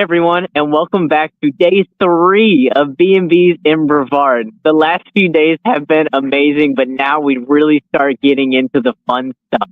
everyone, and welcome back to day 3 of BNBs in Brevard. The last few days have been amazing, but now we really start getting into the fun stuff.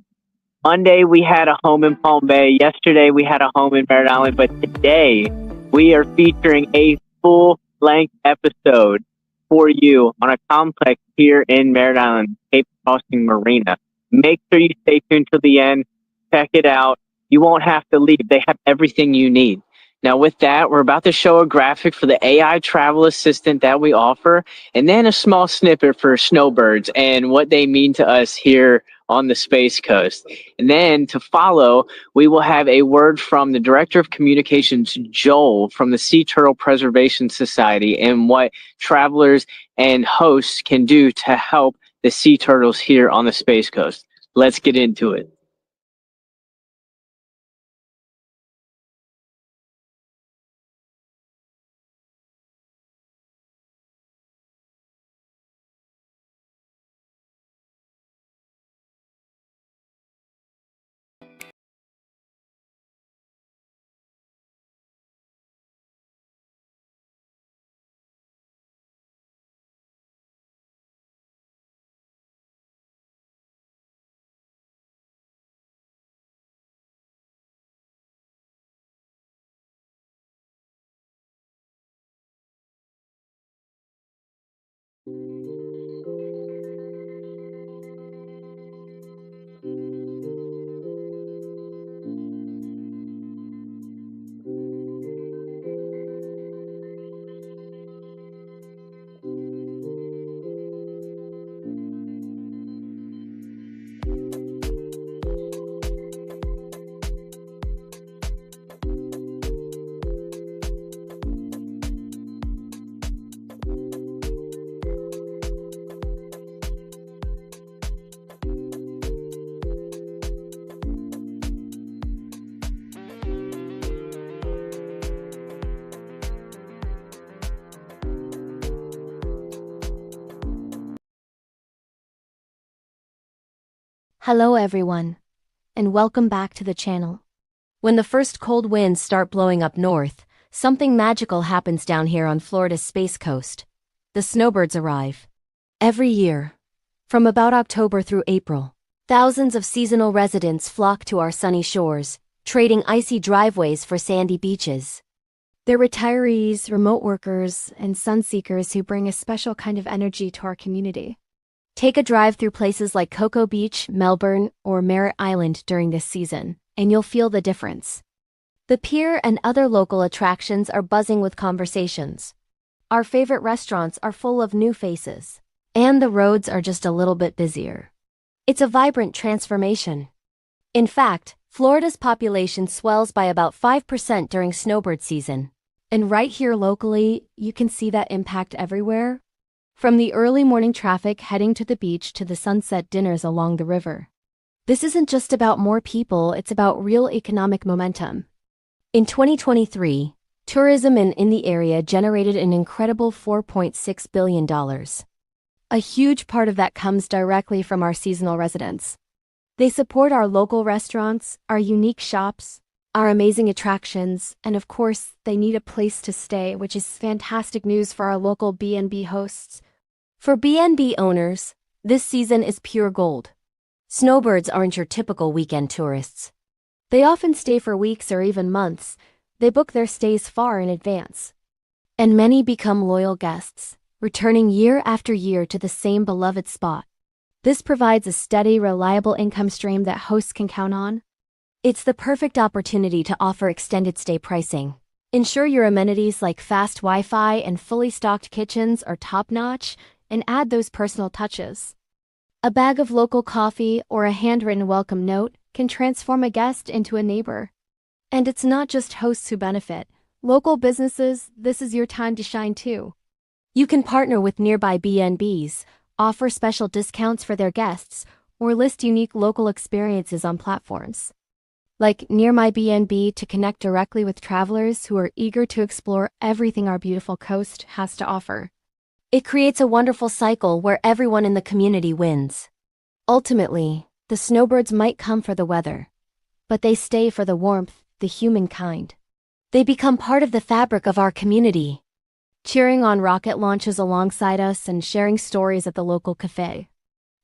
Monday, we had a home in Palm Bay. Yesterday, we had a home in Merritt Island. But today, we are featuring a full-length episode for you on a complex here in Merritt Island, Cape Crossing Marina. Make sure you stay tuned till the end. Check it out. You won't have to leave. They have everything you need. Now, with that, we're about to show a graphic for the AI travel assistant that we offer, and then a small snippet for snowbirds and what they mean to us here on the Space Coast. And then to follow, we will have a word from the Director of Communications, Joel, from the Sea Turtle Preservation Society, and what travelers and hosts can do to help the sea turtles here on the Space Coast. Let's get into it. Hello everyone, and welcome back to the channel. When the first cold winds start blowing up north, something magical happens down here on Florida's Space Coast. The snowbirds arrive. Every year, from about October through April, thousands of seasonal residents flock to our sunny shores, trading icy driveways for sandy beaches. They're retirees, remote workers, and sunseekers who bring a special kind of energy to our community. Take a drive through places like Cocoa Beach, Melbourne, or Merritt Island during this season, and you'll feel the difference. The pier and other local attractions are buzzing with conversations. Our favorite restaurants are full of new faces, and the roads are just a little bit busier. It's a vibrant transformation. In fact, Florida's population swells by about 5% during snowbird season. And right here locally, you can see that impact everywhere. From the early morning traffic heading to the beach to the sunset dinners along the river. This isn't just about more people, it's about real economic momentum. In 2023, tourism in the area generated an incredible $4.6 billion. A huge part of that comes directly from our seasonal residents. They support our local restaurants, our unique shops, our amazing attractions, and of course, they need a place to stay, which is fantastic news for our local BNB hosts. For BNB owners, this season is pure gold. Snowbirds aren't your typical weekend tourists. They often stay for weeks or even months. They book their stays far in advance. And many become loyal guests, returning year after year to the same beloved spot. This provides a steady, reliable income stream that hosts can count on. It's the perfect opportunity to offer extended stay pricing. Ensure your amenities like fast Wi-Fi and fully stocked kitchens are top-notch, and add those personal touches. A bag of local coffee or a handwritten welcome note can transform a guest into a neighbor. And it's not just hosts who benefit. Local businesses, this is your time to shine too. You can partner with nearby BNBs, offer special discounts for their guests, or list unique local experiences on platforms like Near My BNB to connect directly with travelers who are eager to explore everything our beautiful coast has to offer. It creates a wonderful cycle where everyone in the community wins. Ultimately, the snowbirds might come for the weather, but they stay for the warmth, the human kind. They become part of the fabric of our community, cheering on rocket launches alongside us and sharing stories at the local cafe.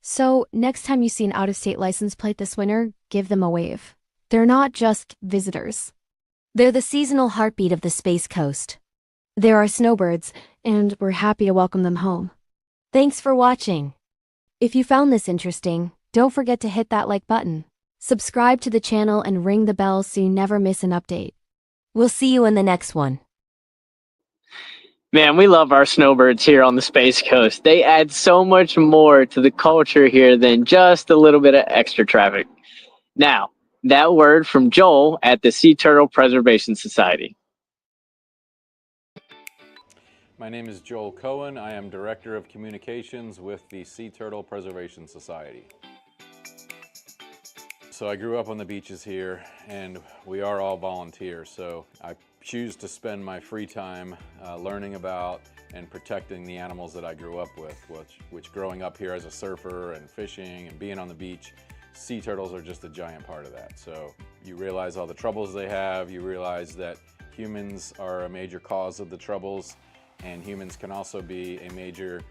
So, next time you see an out-of-state license plate this winter, give them a wave. They're not just visitors. They're the seasonal heartbeat of the Space Coast. They're our snowbirds, and we're happy to welcome them home. Thanks for watching. If you found this interesting, don't forget to hit that like button. Subscribe to the channel and ring the bell so you never miss an update. We'll see you in the next one. Man, we love our snowbirds here on the Space Coast. They add so much more to the culture here than just a little bit of extra traffic. Now, that word from Joel at the Sea Turtle Preservation Society. My name is Joel Cohen. I am Director of Communications with the Sea Turtle Preservation Society. So I grew up on the beaches here, and we are all volunteers, so I choose to spend my free time learning about and protecting the animals that I grew up with, which growing up here as a surfer and fishing and being on the beach, sea turtles are just a giant part of that. So you realize all the troubles they have, you realize that humans are a major cause of the troubles, and humans can also be a major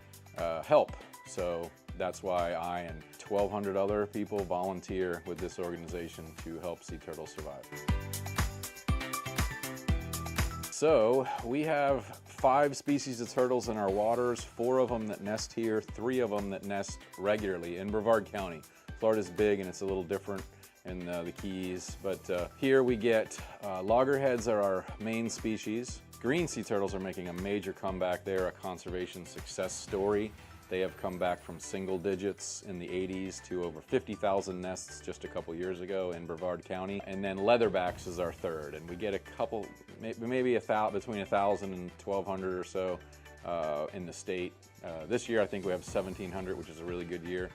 help. So that's why I and 1,200 other people volunteer with this organization to help sea turtles survive. So we have 5 species of turtles in our waters, 4 of them that nest here, 3 of them that nest regularly in Brevard County. Florida's big and it's a little different in the Keys, but here we get loggerheads are our main species. Green sea turtles are making a major comeback. They are a conservation success story. They have come back from single digits in the 80s to over 50,000 nests just a couple years ago in Brevard County. And then leatherbacks is our third, and we get a couple, maybe between 1,000 and 1,200 or so in the state. This year I think we have 1,700, which is a really good year,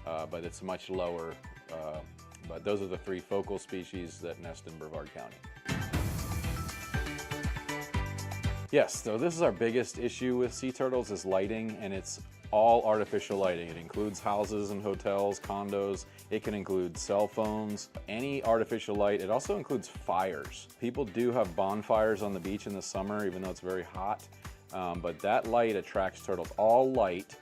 but it's much lower. But those are the 3 focal species that nest in Brevard County. Yes, so this is our biggest issue with sea turtles is lighting, and it's all artificial lighting. It includes houses and hotels, condos. It can include cell phones, any artificial light. It also includes fires. People do have bonfires on the beach in the summer, even though it's very hot, but that light attracts turtles. All light.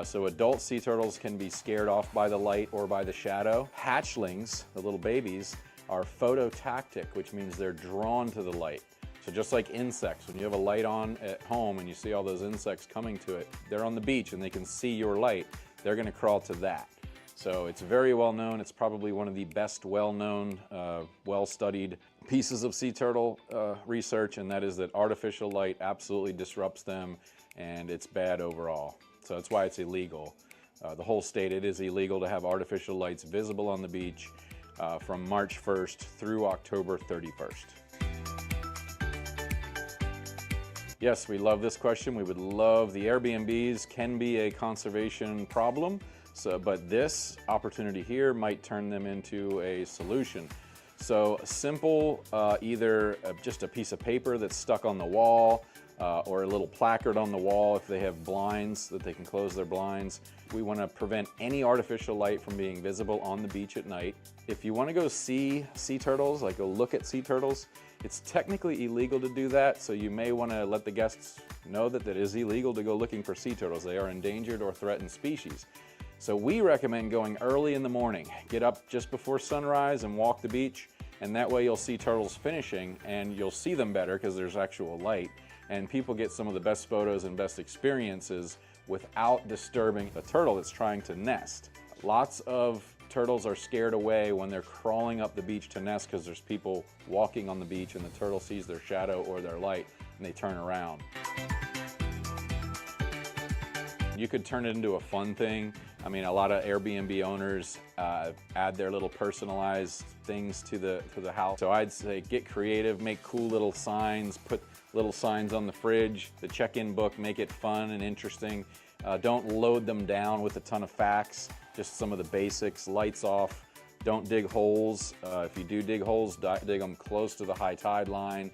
So adult sea turtles can be scared off by the light or by the shadow. Hatchlings, the little babies, are phototactic, which means they're drawn to the light. So just like insects, when you have a light on at home and you see all those insects coming to it, they're on the beach and they can see your light, they're gonna crawl to that. So it's very well known. It's probably one of the best well-known, well-studied pieces of sea turtle research, and that is that artificial light absolutely disrupts them and it's bad overall. So that's why it's illegal. The whole state, it is illegal to have artificial lights visible on the beach from March 1st through October 31st. Yes, we love this question. We would love the Airbnbs can be a conservation problem, but this opportunity here might turn them into a solution. So simple, either just a piece of paper that's stuck on the wall or a little placard on the wall if they have blinds that they can close their blinds. We want to prevent any artificial light from being visible on the beach at night. If you want to go see sea turtles, like go look at sea turtles, it's technically illegal to do that, so you may want to let the guests know that it is illegal to go looking for sea turtles. They are endangered or threatened species. So we recommend going early in the morning. Get up just before sunrise and walk the beach, and that way you'll see turtles finishing and you'll see them better because there's actual light, and people get some of the best photos and best experiences without disturbing the turtle that's trying to nest. Lots of turtles are scared away when they're crawling up the beach to nest because there's people walking on the beach and the turtle sees their shadow or their light and they turn around. You could turn it into a fun thing. I mean, a lot of Airbnb owners add their little personalized things to the house. So I'd say get creative, make cool little signs, put little signs on the fridge, the check-in book, make it fun and interesting. Don't load them down with a ton of facts, just some of the basics, lights off. Don't dig holes. If you do dig holes, dig them close to the high tide line.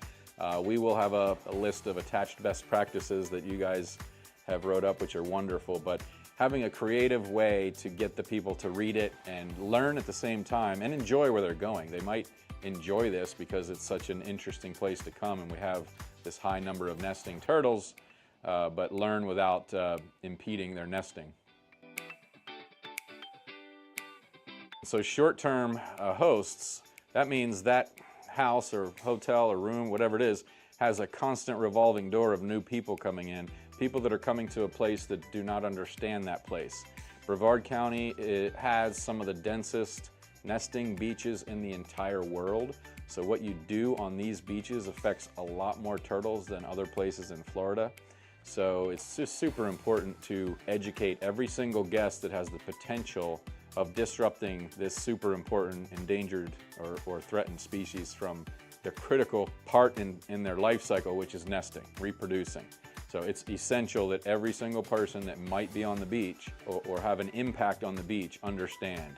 We will have a list of attached best practices that you guys have wrote up, which are wonderful, but having a creative way to get the people to read it and learn at the same time and enjoy where they're going. They might enjoy this because it's such an interesting place to come and we have this high number of nesting turtles, but learn without impeding their nesting. So short-term hosts, that means that house or hotel or room, whatever it is, has a constant revolving door of new people coming in, people that are coming to a place that do not understand that place. Brevard County, it has some of the densest nesting beaches in the entire world. So what you do on these beaches affects a lot more turtles than other places in Florida. So it's just super important to educate every single guest that has the potential of disrupting this super important endangered or threatened species from the critical part in their life cycle, which is nesting, reproducing. So it's essential that every single person that might be on the beach or have an impact on the beach understand.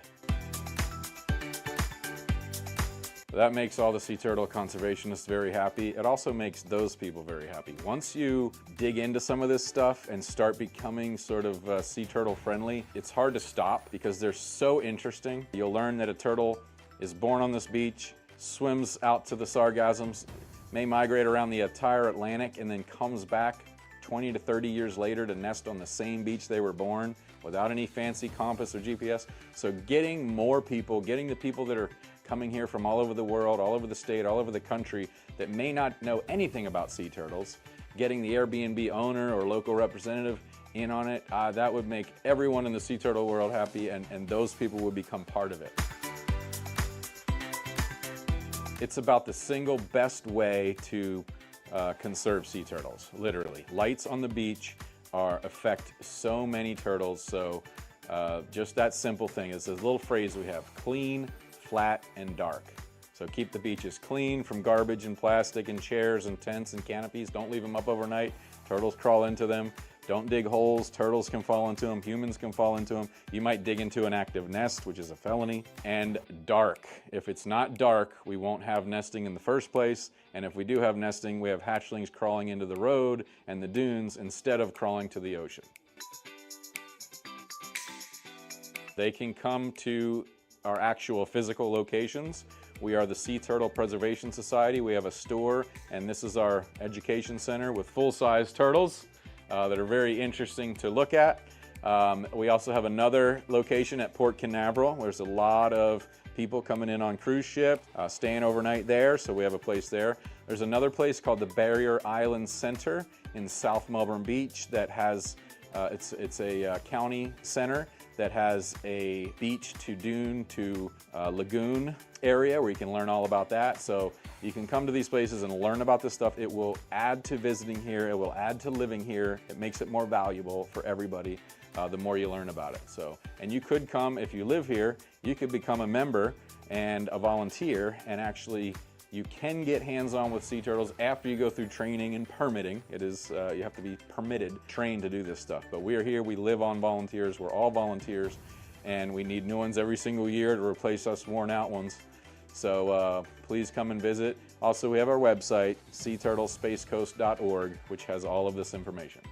That makes all the sea turtle conservationists very happy. It also makes those people very happy. Once you dig into some of this stuff and start becoming sort of sea turtle friendly, it's hard to stop because they're so interesting. You'll learn that a turtle is born on this beach, swims out to the sargassums, may migrate around the entire Atlantic, and then comes back 20 to 30 years later to nest on the same beach they were born without any fancy compass or GPS. So getting more people, getting the people that are coming here from all over the world, all over the state, all over the country that may not know anything about sea turtles, getting the Airbnb owner or local representative in on it, that would make everyone in the sea turtle world happy, and those people would become part of it. It's about the single best way to conserve sea turtles, literally. Lights on the beach affect so many turtles, so just that simple thing is this little phrase we have: clean, flat, and dark. So keep the beaches clean from garbage and plastic and chairs and tents and canopies. Don't leave them up overnight. Turtles crawl into them. Don't dig holes. Turtles can fall into them. Humans can fall into them. You might dig into an active nest, which is a felony. And dark. If it's not dark, we won't have nesting in the first place. And if we do have nesting, we have hatchlings crawling into the road and the dunes instead of crawling to the ocean. They can come to our actual physical locations. We are the Sea Turtle Preservation Society. We have a store, and this is our education center with full-size turtles that are very interesting to look at. We also have another location at Port Canaveral. There's a lot of people coming in on cruise ship, staying overnight there, so we have a place there. There's another place called the Merritt Island Center in South Melbourne Beach that has, it's a county center that has a beach to dune to lagoon area where you can learn all about that. So you can come to these places and learn about this stuff. It will add to visiting here. It will add to living here. It makes it more valuable for everybody the more you learn about it. So, and you could come, if you live here, you could become a member and a volunteer, and actually you can get hands-on with sea turtles after you go through training and permitting. It is, you have to be permitted, trained to do this stuff. But we are here, we live on volunteers, we're all volunteers, and we need new ones every single year to replace us worn out ones. So please come and visit. Also, we have our website, seaturtlespacecoast.org, which has all of this information.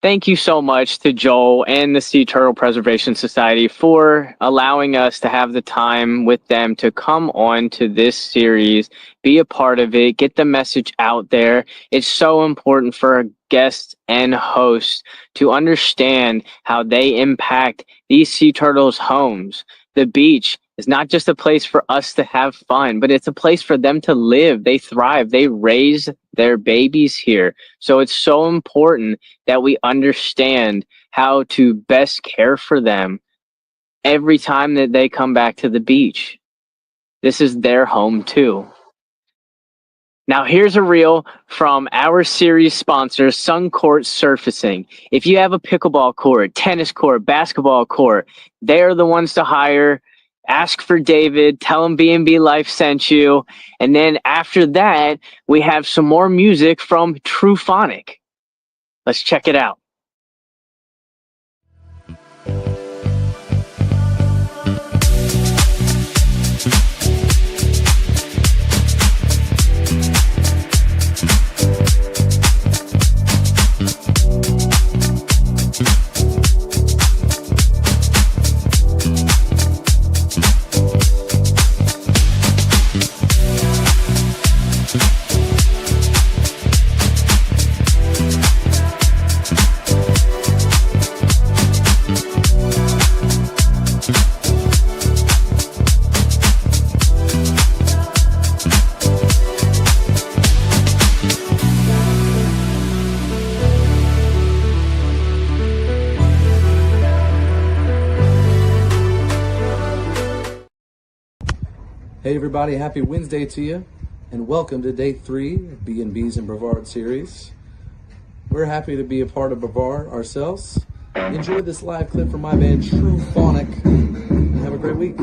Thank you so much to Joel and the Sea Turtle Preservation Society for allowing us to have the time with them to come on to this series, be a part of it, get the message out there. It's so important for guests and hosts to understand how they impact these sea turtles' homes. The beach is not just a place for us to have fun, but it's a place for them to live. They thrive. They raise their babies here. So it's so important that we understand how to best care for them every time that they come back to the beach. This is their home too. Now here's a reel from our series sponsor, Suncourt Surfacing. If you have a pickleball court, tennis court, basketball court, they're the ones to hire. Ask for David, tell him BNB Life sent you. And then after that, we have some more music from Truphonic. Let's check it out. Hey everybody, happy Wednesday to you, and welcome to day 3 of BNBs and Brevard series. We're happy to be a part of Brevard ourselves. Enjoy this live clip from my band True Phonic, and have a great week.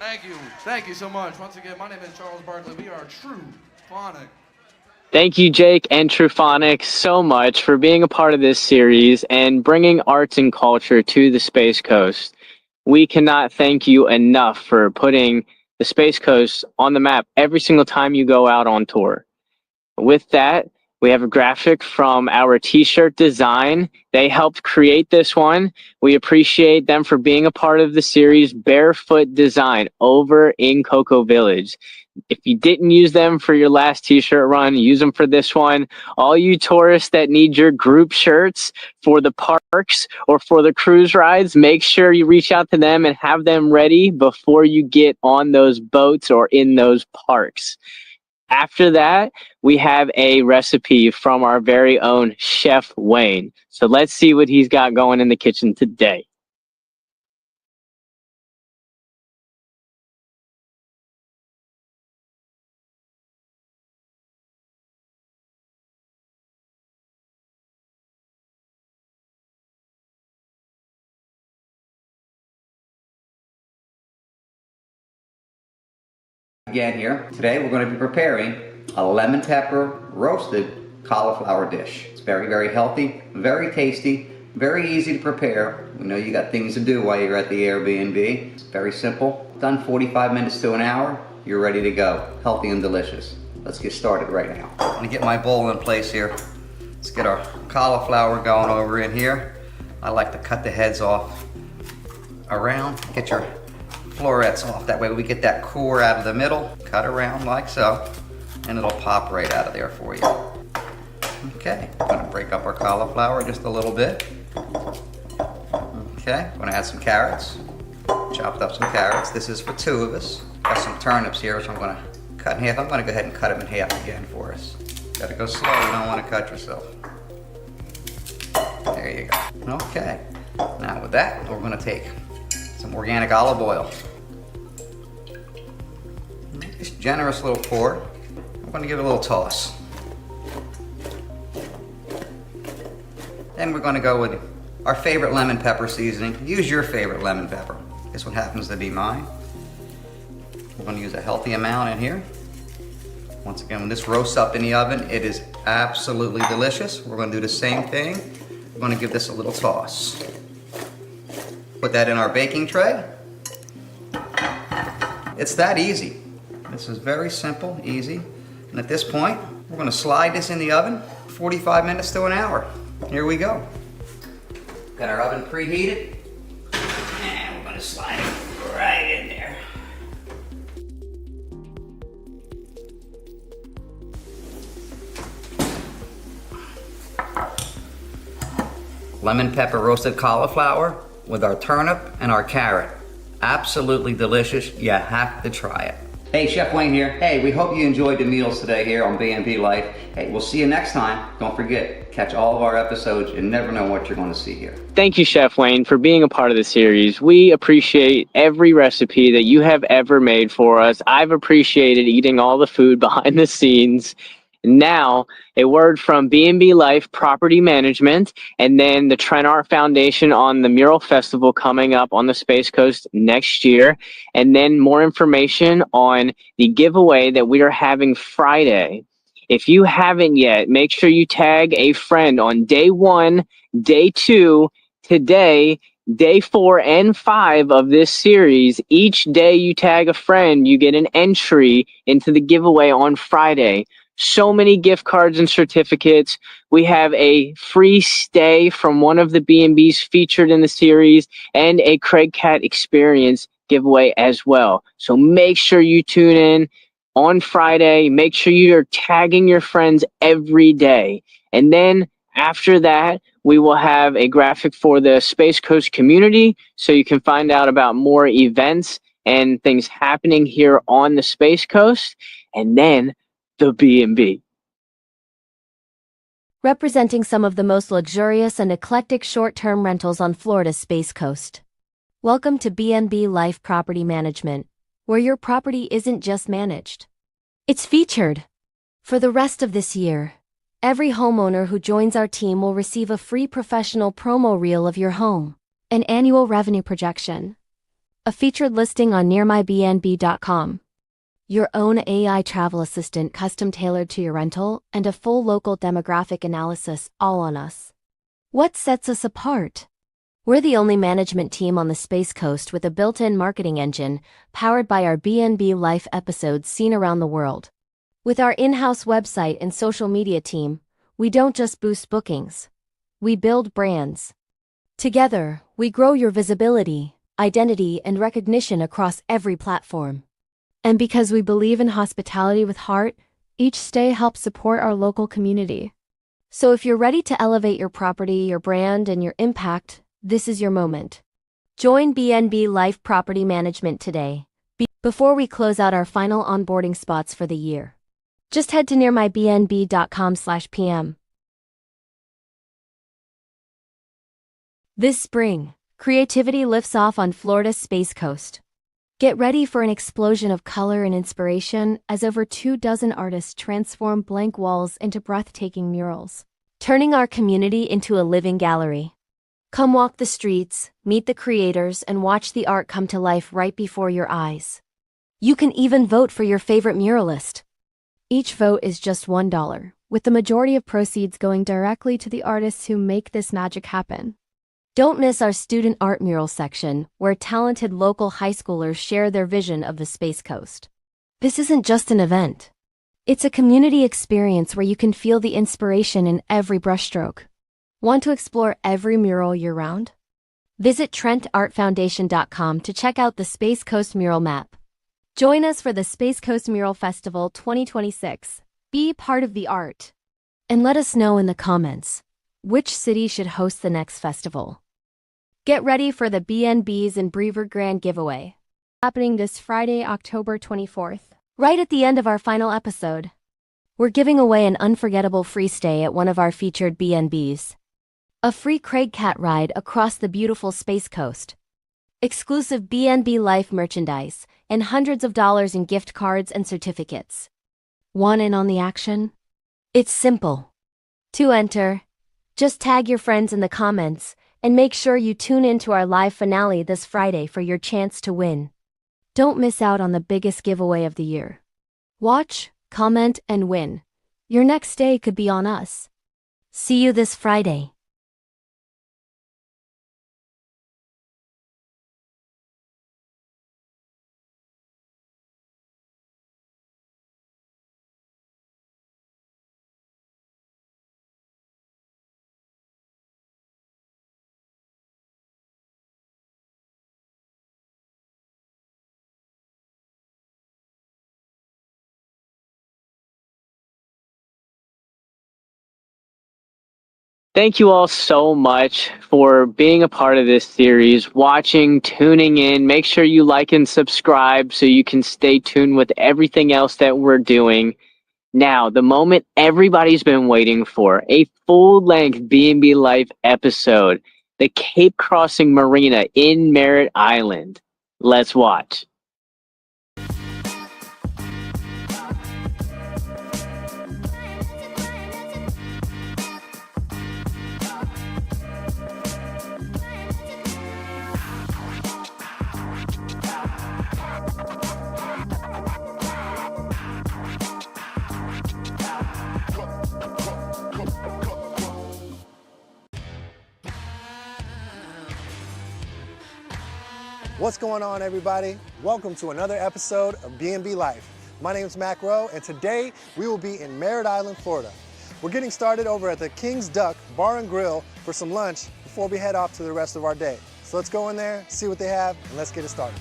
Thank you. Thank you so much. Once again, my name is Charles Barkley. We are True Phonic. Thank you, Jake and Truphonic, so much for being a part of this series and bringing arts and culture to the Space Coast. We cannot thank you enough for putting the Space Coast on the map every single time you go out on tour. With that, we have a graphic from our t-shirt design. They helped create this one. We appreciate them for being a part of the series Barefoot Design over in Cocoa Village. If you didn't use them for your last t-shirt run, use them for this one. All you tourists that need your group shirts for the parks or for the cruise rides, make sure you reach out to them and have them ready before you get on those boats or in those parks. After that, we have a recipe from our very own Chef Wayne. So let's see what he's got going in the kitchen today. Again here. Today we're going to be preparing a lemon pepper roasted cauliflower dish. It's very, very healthy, very tasty, very easy to prepare. We know you got things to do while you're at the Airbnb. It's very simple. Done 45 minutes to an hour, you're ready to go. Healthy and delicious. Let's get started right now. I'm going to get my bowl in place here. Let's get our cauliflower going over in here. I like to cut the heads off around. Get your florets off. That way we get that core out of the middle. Cut around like so, and it'll pop right out of there for you. Okay, I'm gonna break up our cauliflower just a little bit. Okay, I'm gonna add some carrots. Chopped up some carrots. This is for 2 of us. Got some turnips here, which I'm gonna cut in half. I'm gonna go ahead and cut them in half again for us. Gotta go slow, you don't wanna cut yourself. There you go. Okay, now with that, we're gonna take some organic olive oil. Just generous little pour. I'm going to give it a little toss. Then we're going to go with our favorite lemon pepper seasoning. Use your favorite lemon pepper. This one happens to be mine. We're going to use a healthy amount in here. Once again, when this roasts up in the oven, it is absolutely delicious. We're going to do the same thing. We're going to give this a little toss. Put that in our baking tray. It's that easy. This is very simple, easy. And at this point, we're going to slide this in the oven 45 minutes to an hour. Here we go. Got our oven preheated. And we're going to slide it right in there. Lemon pepper roasted cauliflower with our turnip and our carrot. Absolutely delicious. You have to try it. Hey, Chef Wayne here. Hey, we hope you enjoyed the meals today here on BNB Life. Hey, we'll see you next time. Don't forget, catch all of our episodes. You never know what you're going to see here. Thank you, Chef Wayne, for being a part of the series. We appreciate every recipe that you have ever made for us. I've appreciated eating all the food behind the scenes. Now, a word from B&B Life Property Management, and then the Trent Art Foundation on the Mural Festival coming up on the Space Coast next year, and then more information on the giveaway that we are having Friday. If you haven't yet, make sure you tag a friend on day 1, day 2, today, day 4 and 5 of this series. Each day you tag a friend, you get an entry into the giveaway on Friday. So many gift cards and certificates. We have a free stay from one of the B&Bs featured in the series and a Craig Cat experience giveaway as well. So make sure you tune in on Friday. Make sure you're tagging your friends every day. And then after that, we will have a graphic for the Space Coast community so you can find out about more events and things happening here on the Space Coast. And then the B&B. Representing some of the most luxurious and eclectic short-term rentals on Florida's Space Coast. Welcome to B&B Life Property Management, where your property isn't just managed. It's featured. For the rest of this year, every homeowner who joins our team will receive a free professional promo reel of your home, an annual revenue projection, a featured listing on nearmybnb.com. Your own AI travel assistant custom tailored to your rental, and a full local demographic analysis all on us. What sets us apart? We're the only management team on the Space Coast with a built-in marketing engine powered by our BNB Life episodes seen around the world. With our in-house website and social media team, we don't just boost bookings. We build brands. Together, we grow your visibility, identity, and recognition across every platform. And because we believe in hospitality with heart, each stay helps support our local community. So if you're ready to elevate your property, your brand, and your impact, this is your moment. Join BNB Life Property Management today. Before we close out our final onboarding spots for the year, just head to nearmybnb.com/pm. This spring, creativity lifts off on Florida's Space Coast. Get ready for an explosion of color and inspiration as over 24 artists transform blank walls into breathtaking murals, turning our community into a living gallery. Come walk the streets, meet the creators, and watch the art come to life right before your eyes. You can even vote for your favorite muralist. Each vote is just $1, with the majority of proceeds going directly to the artists who make this magic happen. Don't miss our student art mural section, where talented local high schoolers share their vision of the Space Coast. This isn't just an event. It's a community experience where you can feel the inspiration in every brushstroke. Want to explore every mural year-round? Visit TrentArtFoundation.com to check out the Space Coast mural map. Join us for the Space Coast Mural Festival 2026. Be part of the art. And let us know in the comments, which city should host the next festival. Get ready for the BNBs and Brevard Grand Giveaway, happening this Friday, October 24th, right at the end of our final episode. We're giving away an unforgettable free stay at one of our featured BNBs. A free Craig Cat ride across the beautiful Space Coast. Exclusive BNB Life merchandise, and hundreds of dollars in gift cards and certificates. Want in on the action? It's simple. To enter, just tag your friends in the comments, and make sure you tune in to our live finale this Friday for your chance to win. Don't miss out on the biggest giveaway of the year. Watch, comment, and win. Your next day could be on us. See you this Friday. Thank you all so much for being a part of this series, watching, tuning in. Make sure you like and subscribe so you can stay tuned with everything else that we're doing. Now, the moment everybody's been waiting for, a full-length B&B Life episode, the Cape Crossing Marina in Merritt Island. Let's watch. What's going on, everybody? Welcome to another episode of B&B Life. My name is Mac Rowe, and today we will be in Merritt Island, Florida. We're getting started over at the King's Duck Bar and Grill for some lunch before we head off to the rest of our day. So let's go in there, see what they have, and let's get it started.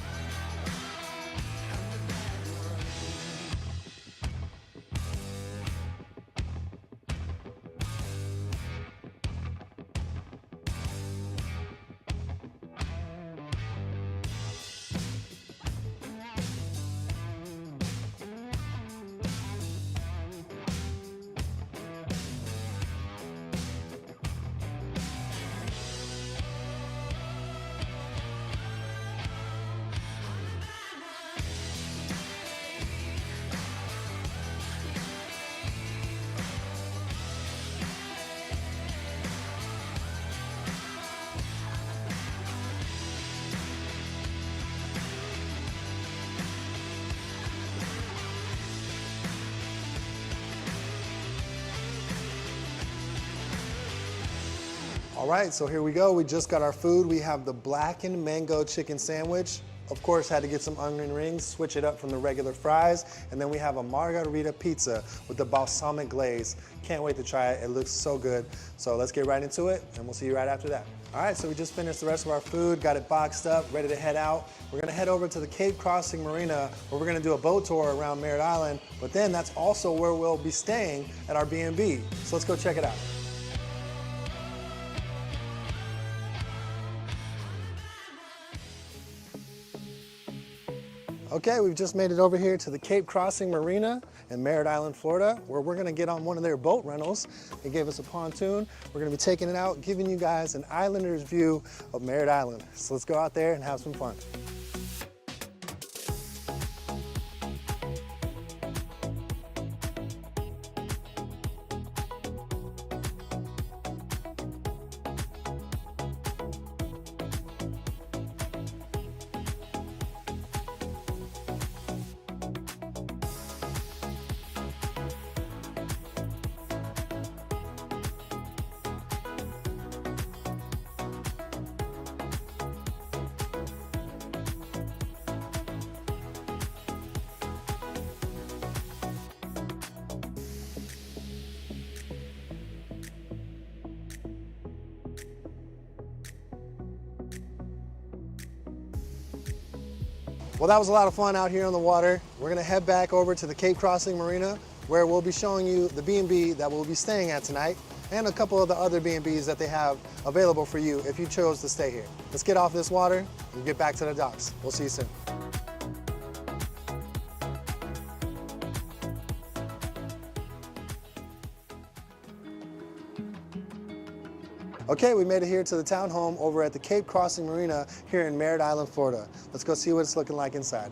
All right, so here we go. We just got our food. We have the blackened mango chicken sandwich. Of course, had to get some onion rings, switch it up from the regular fries. And then we have a margarita pizza with the balsamic glaze. Can't wait to try it. It looks so good. So let's get right into it, and we'll see you right after that. All right, so we just finished the rest of our food, got it boxed up, ready to head out. We're gonna head over to the Cape Crossing Marina, where we're gonna do a boat tour around Merritt Island, but then that's also where we'll be staying at our B&B. So let's go check it out. Okay, we've just made it over here to the Cape Crossing Marina in Merritt Island, Florida, where we're gonna get on one of their boat rentals. They gave us a pontoon. We're gonna be taking it out, giving you guys an islander's view of Merritt Island. So let's go out there and have some fun. Well, that was a lot of fun out here on the water. We're gonna head back over to the Cape Crossing Marina, where we'll be showing you the B&B that we'll be staying at tonight, and a couple of the other B&Bs that they have available for you if you chose to stay here. Let's get off this water and get back to the docks. We'll see you soon. Okay, we made it here to the townhome over at the Cape Crossing Marina here in Merritt Island, Florida. Let's go see what it's looking like inside.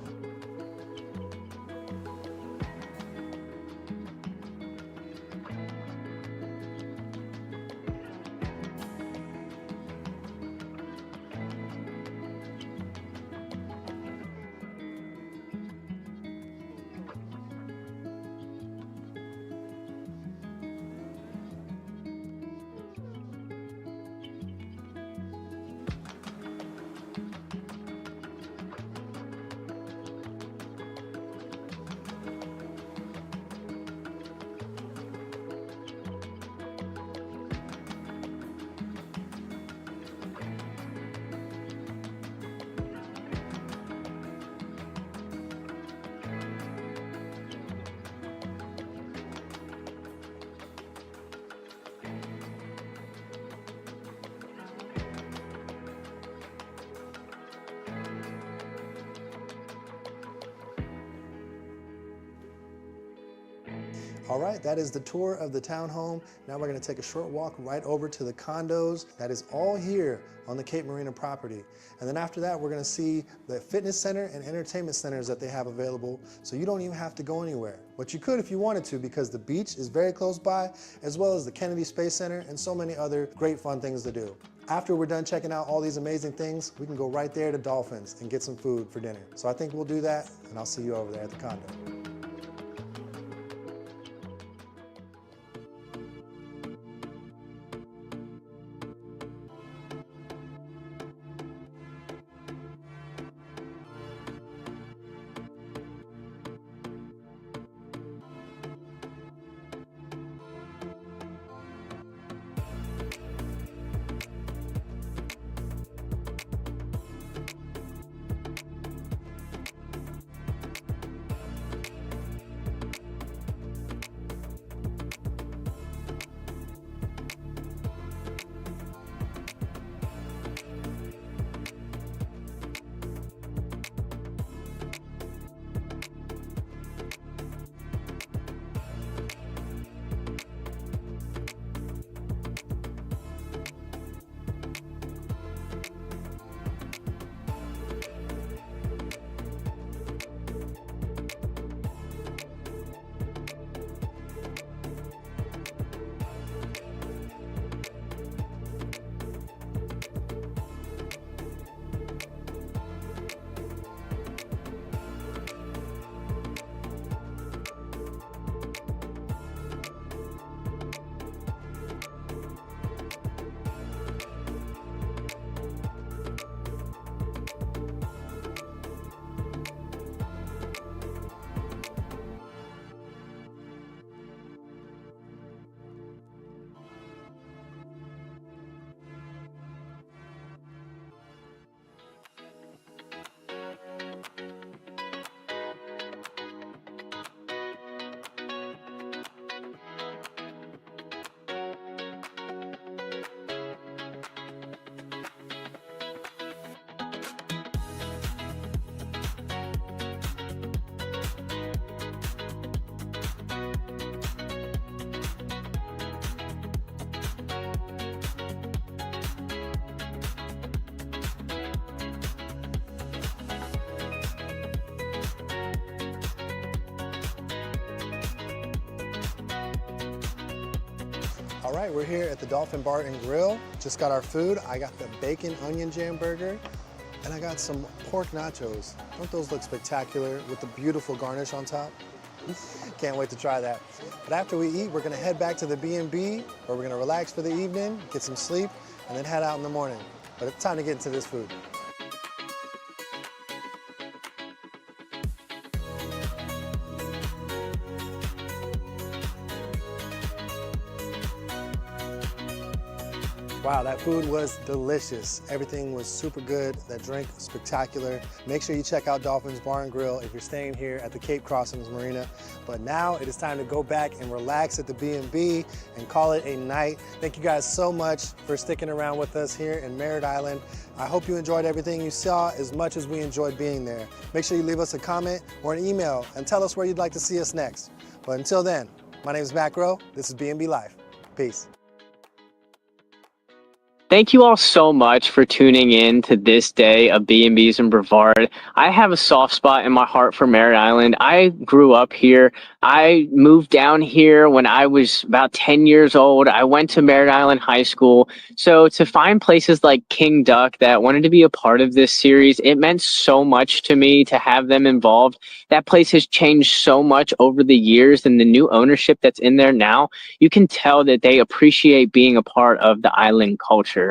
All right, that is the tour of the townhome. Now we're gonna take a short walk right over to the condos. That is all here on the Cape Marina property. And then after that, we're gonna see the fitness center and entertainment centers that they have available, so you don't even have to go anywhere. But you could if you wanted to, because the beach is very close by, as well as the Kennedy Space Center and so many other great fun things to do. After we're done checking out all these amazing things, we can go right there to Dolphins and get some food for dinner. So I think we'll do that, and I'll see you over there at the condo. All right, we're here at the Dolphin Bar and Grill. Just got our food. I got the bacon onion jam burger, and I got some pork nachos. Don't those look spectacular with the beautiful garnish on top? Can't wait to try that. But after we eat, we're gonna head back to the B&B, where we're gonna relax for the evening, get some sleep, and then head out in the morning. But it's time to get into this food. Wow, that food was delicious. Everything was super good. That drink was spectacular. Make sure you check out Dolphin's Bar and Grill if you're staying here at the Cape Crossing Marina. But now it is time to go back and relax at the B&B and call it a night. Thank you guys so much for sticking around with us here in Merritt Island. I hope you enjoyed everything you saw as much as we enjoyed being there. Make sure you leave us a comment or an email and tell us where you'd like to see us next. But until then, my name is Mac Rowe. This is B&B Life. Peace. Thank you all so much for tuning in to this day of B&Bs in Brevard. I have a soft spot in my heart for Merritt Island. I grew up here. I moved down here when I was about 10 years old. I went to Merritt Island High School. So to find places like King Duck that wanted to be a part of this series, it meant so much to me to have them involved. That place has changed so much over the years, and the new ownership that's in there now, you can tell that they appreciate being a part of the island culture.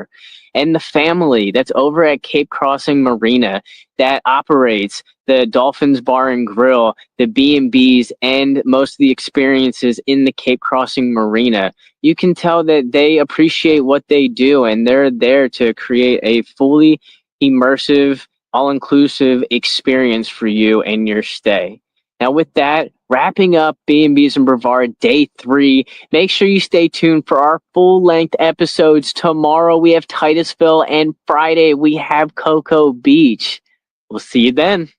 And the family that's over at Cape Crossing Marina that operates the Dolphins Bar and Grill, the B&Bs, and most of the experiences in the Cape Crossing Marina, you can tell that they appreciate what they do, and they're there to create a fully immersive, all-inclusive experience for you and your stay. Now with that, wrapping up B&Bs in Brevard Day 3, make sure you stay tuned for our full-length episodes. Tomorrow we have Titusville, and Friday we have Cocoa Beach. We'll see you then.